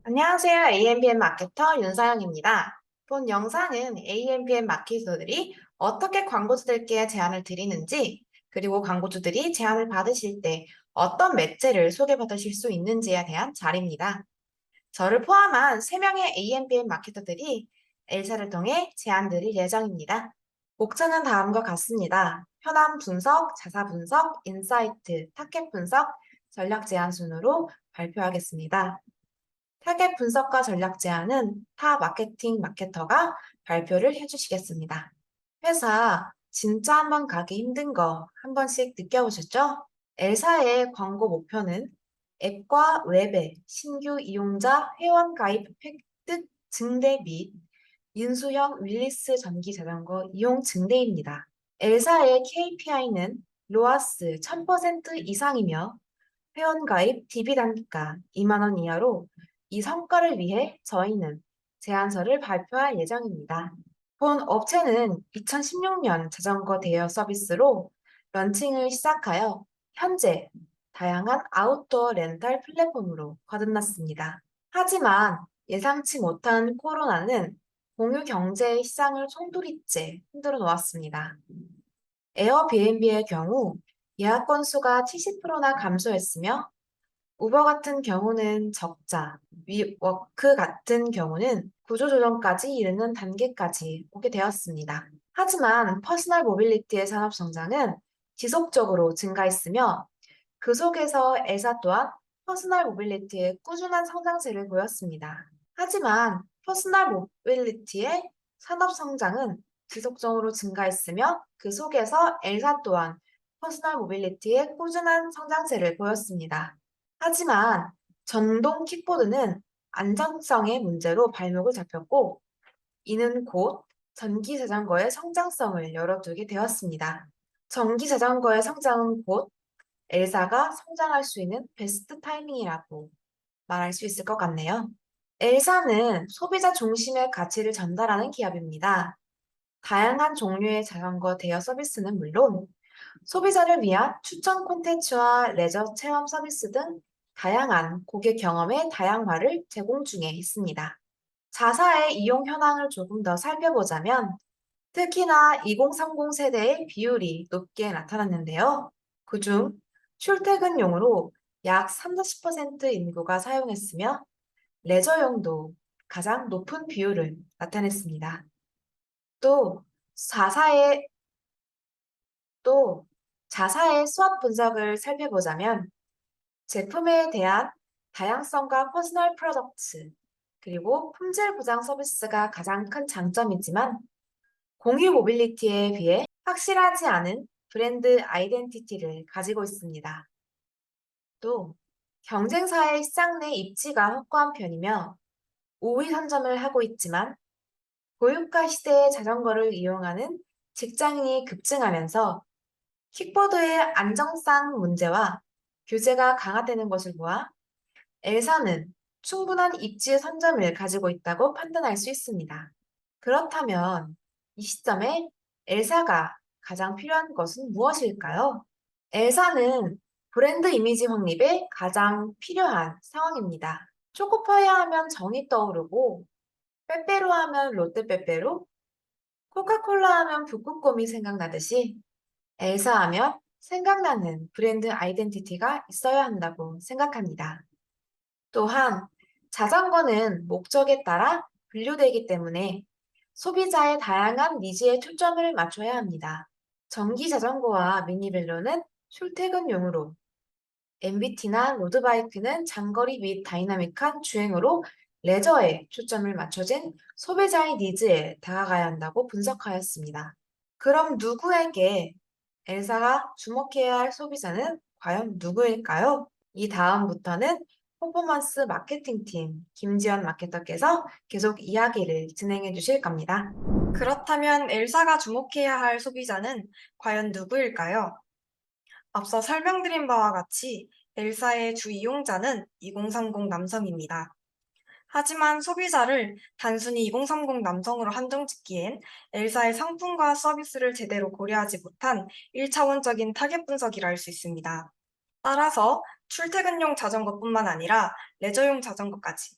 안녕하세요. AMPM 마케터 윤서영입니다. 본 영상은 AMPM 마케터들이 어떻게 광고주들께 제안을 드리는지, 그리고 광고주들이 제안을 받으실 때 어떤 매체를 소개받으실 수 있는지에 대한 자료입니다. 저를 포함한 3명의 AMPM 마케터들이 L사를 통해 제안 드릴 예정입니다. 목차는 다음과 같습니다. 현황 분석, 자사 분석, 인사이트, 타겟 분석, 전략 제안 순으로 발표하겠습니다. 타겟 분석과 전략 제안은 타 마케팅 마케터가 발표를 해주시겠습니다. 회사 진짜 한번 가기 힘든 거 한 번씩 느껴보셨죠? L사의 광고 목표는 앱과 웹의 신규 이용자 회원 가입 획득 증대 및 인수형 윌리스 전기 자전거 이용 증대입니다. L사의 KPI는 로아스 1000% 이상이며 회원가입 DB 단가 2만 원 이하로 이 성과를 위해 저희는 제안서를 발표할 예정입니다. 본 업체는 2016년 자전거 대여 서비스로 런칭을 시작하여 현재 다양한 아웃도어 렌탈 플랫폼으로 거듭났습니다. 하지만 예상치 못한 코로나는 공유 경제의 시장을 송두리째 흔들어 놓았습니다. 에어비앤비의 경우 예약 건수가 70%나 감소했으며 우버 같은 경우는 적자, 위워크 같은 경우는 구조조정까지 이르는 단계까지 오게 되었습니다. 하지만 퍼스널 모빌리티의 산업 성장은 지속적으로 증가했으며 그 속에서 L사 또한 퍼스널 모빌리티의 꾸준한 성장세를 보였습니다. 하지만 퍼스널 모빌리티의 산업 성장은 지속적으로 증가했으며 그 속에서 L사 또한 퍼스널 모빌리티의 꾸준한 성장세를 보였습니다. 하지만 전동 킥보드는 안전성의 문제로 발목을 잡혔고 이는 곧 전기 자전거의 성장성을 열어두게 되었습니다. 전기 자전거의 성장은 곧 L사가 성장할 수 있는 베스트 타이밍이라고 말할 수 있을 것 같네요. L사는 소비자 중심의 가치를 전달하는 기업입니다. 다양한 종류의 자전거 대여 서비스는 물론 소비자를 위한 추천 콘텐츠와 레저 체험 서비스 등 다양한 고객 경험의 다양화를 제공 중에 있습니다. 자사의 이용 현황을 조금 더 살펴보자면 특히나 2030 세대의 비율이 높게 나타났는데요. 그중 출퇴근용으로 약 30~40% 인구가 사용했으며 레저용도 가장 높은 비율을 나타냈습니다. 또 자사의 또 자사의 수업 분석을 살펴보자면 제품에 대한 다양성과 퍼스널 프로덕트 그리고 품질 보장 서비스가 가장 큰 장점이지만 공유 모빌리티에 비해 확실하지 않은 브랜드 아이덴티티를 가지고 있습니다. 또 경쟁사의 시장 내 입지가 확고한 편이며 5위 선점을 하고 있지만 고유가 시대의 자전거를 이용하는 직장인이 급증하면서 킥보드의 안정성 문제와 규제가 강화되는 것을 보아 L사는 충분한 입지의 선점을 가지고 있다고 판단할 수 있습니다. 그렇다면 이 시점에 L사가 가장 필요한 것은 무엇일까요? L사는 브랜드 이미지 확립에 가장 필요한 상황입니다. 초코파이 하면 정이 떠오르고 빼빼로 하면 롯데 빼빼로, 코카콜라 하면 북극곰이 생각나듯이 L사 하면 생각나는 브랜드 아이덴티티가 있어야 한다고 생각합니다. 또한 자전거는 목적에 따라 분류되기 때문에 소비자의 다양한 니즈에 초점을 맞춰야 합니다. 전기 자전거와 미니벨로는 출퇴근용으로, MBT나 로드바이크는 장거리 및 다이나믹한 주행으로 레저에 초점을 맞춰진 소비자의 니즈에 다가가야 한다고 분석하였습니다. 그럼 누구에게 L사가 주목해야 할 소비자는 과연 누구일까요? 이 다음부터는 퍼포먼스 마케팅팀 김지연 마케터께서 계속 이야기를 진행해 주실 겁니다. 그렇다면 엘사가 주목해야 할 소비자는 과연 누구일까요? 앞서 설명드린 바와 같이 엘사의 주 이용자는 2030 남성입니다. 하지만 소비자를 단순히 2030 남성으로 한정짓기엔 엘사의 상품과 서비스를 제대로 고려하지 못한 1차원적인 타겟 분석이라 할 수 있습니다. 따라서 출퇴근용 자전거뿐만 아니라 레저용 자전거까지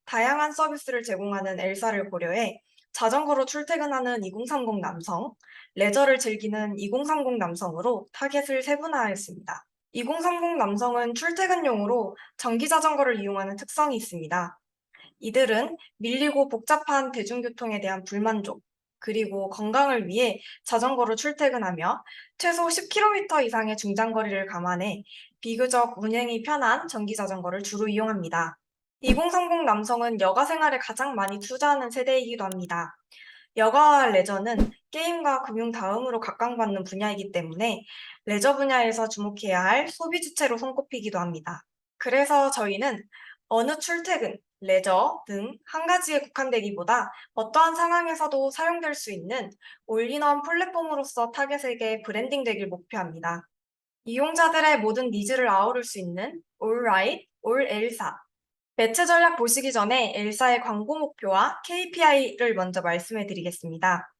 다양한 서비스를 제공하는 엘사를 고려해 자전거로 출퇴근하는 2030 남성, 레저를 즐기는 2030 남성으로 타겟을 세분화하였습니다. 2030 남성은 출퇴근용으로 전기 자전거를 이용하는 특성이 있습니다. 이들은 밀리고 복잡한 대중교통에 대한 불만족, 그리고 건강을 위해 자전거로 출퇴근하며 최소 10km 이상의 중장거리를 감안해 비교적 운행이 편한 전기 자전거를 주로 이용합니다. 2030 남성은 여가 생활에 가장 많이 투자하는 세대이기도 합니다. 여가와 레저는 게임과 금융 다음으로 각광받는 분야이기 때문에 레저 분야에서 주목해야 할 소비 주체로 손꼽히기도 합니다. 그래서 저희는 어느 출퇴근, 레저 등 한 가지에 국한되기보다 어떠한 상황에서도 사용될 수 있는 올인원 플랫폼으로서 타겟에게 브랜딩되길 목표합니다. 이용자들의 모든 니즈를 아우를 수 있는 All Right, All El사. 매체 전략 보시기 전에 엘사의 광고 목표와 KPI를 먼저 말씀해 드리겠습니다.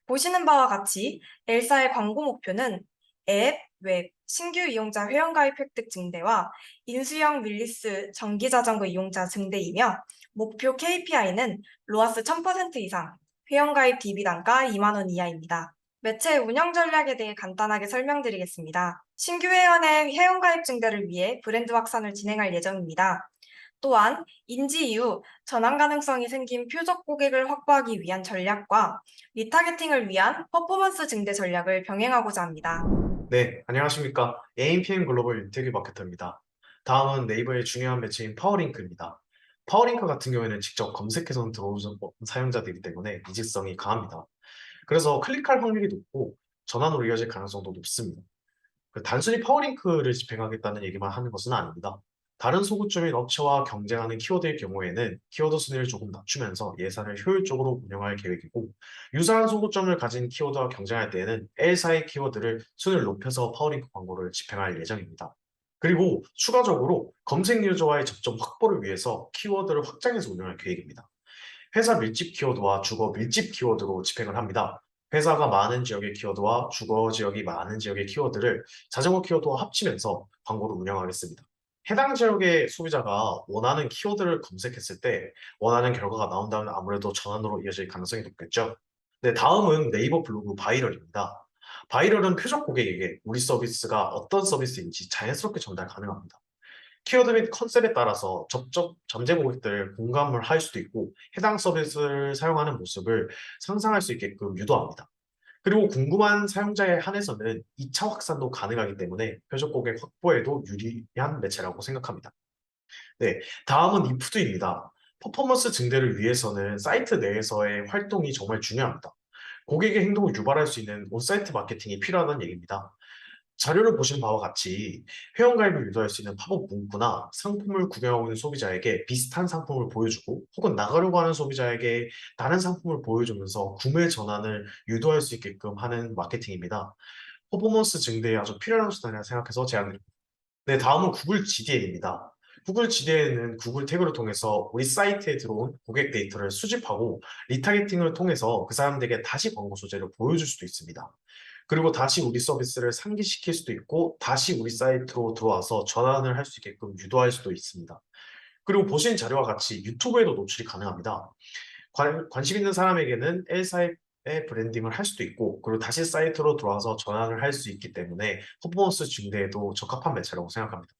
보시는 바와 같이 엘사의 광고 목표는 앱, 웹, 신규 이용자 회원가입 획득 증대와 인수형 릴리스 전기자전거 이용자 증대이며 목표 KPI는 로아스 1000% 이상, 회원가입 DB 단가 2만 원 이하입니다. 매체 운영 전략에 대해 간단하게 설명드리겠습니다. 신규 회원의 회원가입 증대를 위해 브랜드 확산을 진행할 예정입니다. 또한 인지 이후 전환 가능성이 생긴 표적 고객을 확보하기 위한 전략과 리타게팅을 위한 퍼포먼스 증대 전략을 병행하고자 합니다. 네, 안녕하십니까. AMPM 글로벌 윤태규 마케터입니다. 다음은 네이버의 중요한 매체인 파워링크입니다. 파워링크 같은 경우에는 직접 검색해서 들어오는 사용자들이기 때문에 이직성이 강합니다. 그래서 클릭할 확률이 높고 전환으로 이어질 가능성도 높습니다. 단순히 파워링크를 집행하겠다는 얘기만 하는 것은 아닙니다. 다른 소구점인 업체와 경쟁하는 키워드의 경우에는 키워드 순위를 조금 낮추면서 예산을 효율적으로 운영할 계획이고, 유사한 소구점을 가진 키워드와 경쟁할 때에는 L사의 키워드를 순위를 높여서 파워링크 광고를 집행할 예정입니다. 그리고 추가적으로 검색 유저와의 접점 확보를 위해서 키워드를 확장해서 운영할 계획입니다. 회사 밀집 키워드와 주거 밀집 키워드로 집행을 합니다. 회사가 많은 지역의 키워드와 주거 지역이 많은 지역의 키워드를 자전거 키워드와 합치면서 광고를 운영하겠습니다. 해당 지역의 소비자가 원하는 키워드를 검색했을 때 원하는 결과가 나온다면 아무래도 전환으로 이어질 가능성이 높겠죠. 네, 다음은 네이버 블로그 바이럴입니다. 바이럴은 표적 고객에게 우리 서비스가 어떤 서비스인지 자연스럽게 전달 가능합니다. 키워드 및 컨셉에 따라서 잠재 고객들 공감을 할 수도 있고 해당 서비스를 사용하는 모습을 상상할 수 있게끔 유도합니다. 그리고 궁금한 사용자에 한해서는 2차 확산도 가능하기 때문에 표적 고객 확보에도 유리한 매체라고 생각합니다. 네, 다음은 이푸드입니다. 퍼포먼스 증대를 위해서는 사이트 내에서의 활동이 정말 중요합니다. 고객의 행동을 유발할 수 있는 온사이트 마케팅이 필요하다는 얘기입니다. 자료를 보신 바와 같이 회원가입을 유도할 수 있는 팝업 문구나 상품을 구경하고 있는 소비자에게 비슷한 상품을 보여주고 혹은 나가려고 하는 소비자에게 다른 상품을 보여주면서 구매 전환을 유도할 수 있게끔 하는 마케팅입니다. 퍼포먼스 증대에 아주 필요한 수단이라 생각해서 제안드립니다. 네, 다음은 구글 GDN입니다. 구글 GDN은 구글 태그를 통해서 우리 사이트에 들어온 고객 데이터를 수집하고 리타게팅을 통해서 그 사람들에게 다시 광고 소재를 보여줄 수도 있습니다. 그리고 다시 우리 서비스를 상기시킬 수도 있고 다시 우리 사이트로 들어와서 전환을 할 수 있게끔 유도할 수도 있습니다. 그리고 보신 자료와 같이 유튜브에도 노출이 가능합니다. 관심 있는 사람에게는 L사의 브랜딩을 할 수도 있고 그리고 다시 사이트로 들어와서 전환을 할 수 있기 때문에 퍼포먼스 증대에도 적합한 매체라고 생각합니다.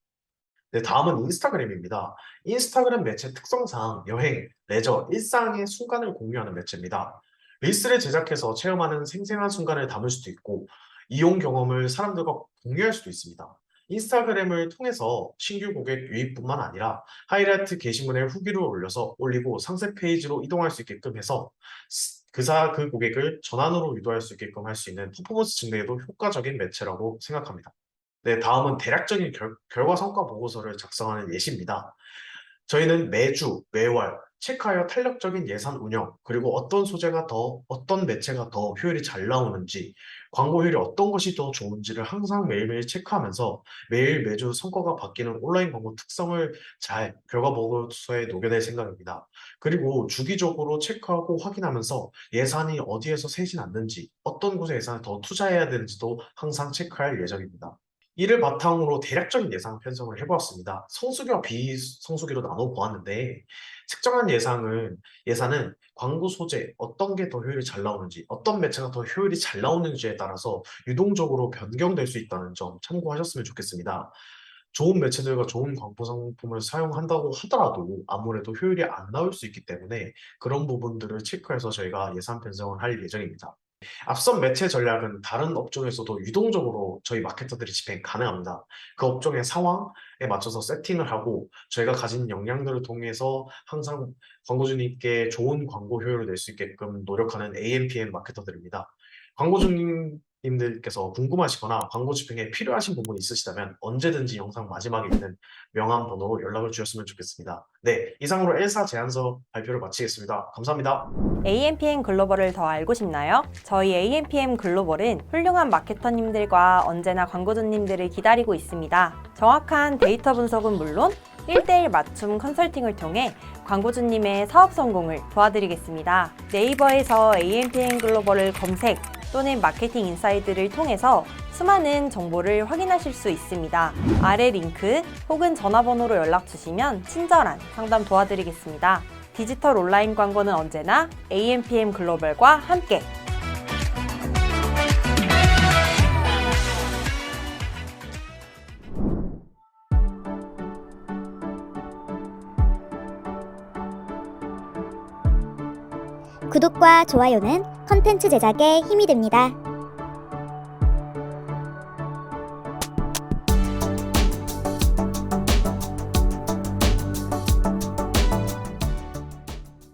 네, 다음은 인스타그램입니다. 인스타그램 매체 특성상 여행, 레저, 일상의 순간을 공유하는 매체입니다. 릴스를 제작해서 체험하는 생생한 순간을 담을 수도 있고 이용 경험을 사람들과 공유할 수도 있습니다. 인스타그램을 통해서 신규 고객 유입뿐만 아니라 하이라이트 게시물에 후기를 올리고 상세 페이지로 이동할 수 있게끔 해서 그 고객을 전환으로 유도할 수 있게끔 할 수 있는 퍼포먼스 증대에도 효과적인 매체라고 생각합니다. 네, 다음은 대략적인 결과 성과 보고서를 작성하는 예시입니다. 저희는 매주, 매월 체크하여 탄력적인 예산 운영, 그리고 어떤 매체가 더 효율이 잘 나오는지, 광고 효율이 어떤 것이 더 좋은지를 항상 매일매일 체크하면서 매주 성과가 바뀌는 온라인 광고 특성을 잘 결과 보고서에 녹여낼 생각입니다. 그리고 주기적으로 체크하고 확인하면서 예산이 어디에서 새지 않는지, 어떤 곳에 예산을 더 투자해야 되는지도 항상 체크할 예정입니다. 이를 바탕으로 대략적인 예산 편성을 해보았습니다. 성수기와 비성수기로 나눠 보았는데, 특정한 예산은 광고 소재, 어떤 게 더 효율이 잘 나오는지, 어떤 매체가 더 효율이 잘 나오는지에 따라서 유동적으로 변경될 수 있다는 점 참고하셨으면 좋겠습니다. 좋은 매체들과 좋은 광고 상품을 사용한다고 하더라도 아무래도 효율이 안 나올 수 있기 때문에 그런 부분들을 체크해서 저희가 예산 편성을 할 예정입니다. 앞선 매체 전략은 다른 업종에서도 유동적으로 저희 마케터들이 집행 가능합니다. 그 업종의 상황에 맞춰서 세팅을 하고 저희가 가진 역량들을 통해서 항상 광고주님께 좋은 광고 효율을 낼 수 있게끔 노력하는 AMPM 마케터들입니다. 광고주님들께서 궁금하시거나 광고 집행에 필요하신 부분이 있으시다면 언제든지 영상 마지막에 있는 명함 번호로 연락을 주셨으면 좋겠습니다. 네, 이상으로 엘사 제안서 발표를 마치겠습니다. 감사합니다. AMPM 글로벌을 더 알고 싶나요? 저희 AMPM 글로벌은 훌륭한 마케터님들과 언제나 광고주님들을 기다리고 있습니다. 정확한 데이터 분석은 물론 1:1 맞춤 컨설팅을 통해 광고주님의 사업 성공을 도와드리겠습니다. 네이버에서 AMPM 글로벌을 검색 또는 마케팅 인사이드를 통해서 수많은 정보를 확인하실 수 있습니다. 아래 링크 혹은 전화번호로 연락 주시면 친절한 상담 도와드리겠습니다. 디지털 온라인 광고는 언제나 AMPM 글로벌과 함께! 구독과 좋아요는 컨텐츠 제작에 힘이 됩니다.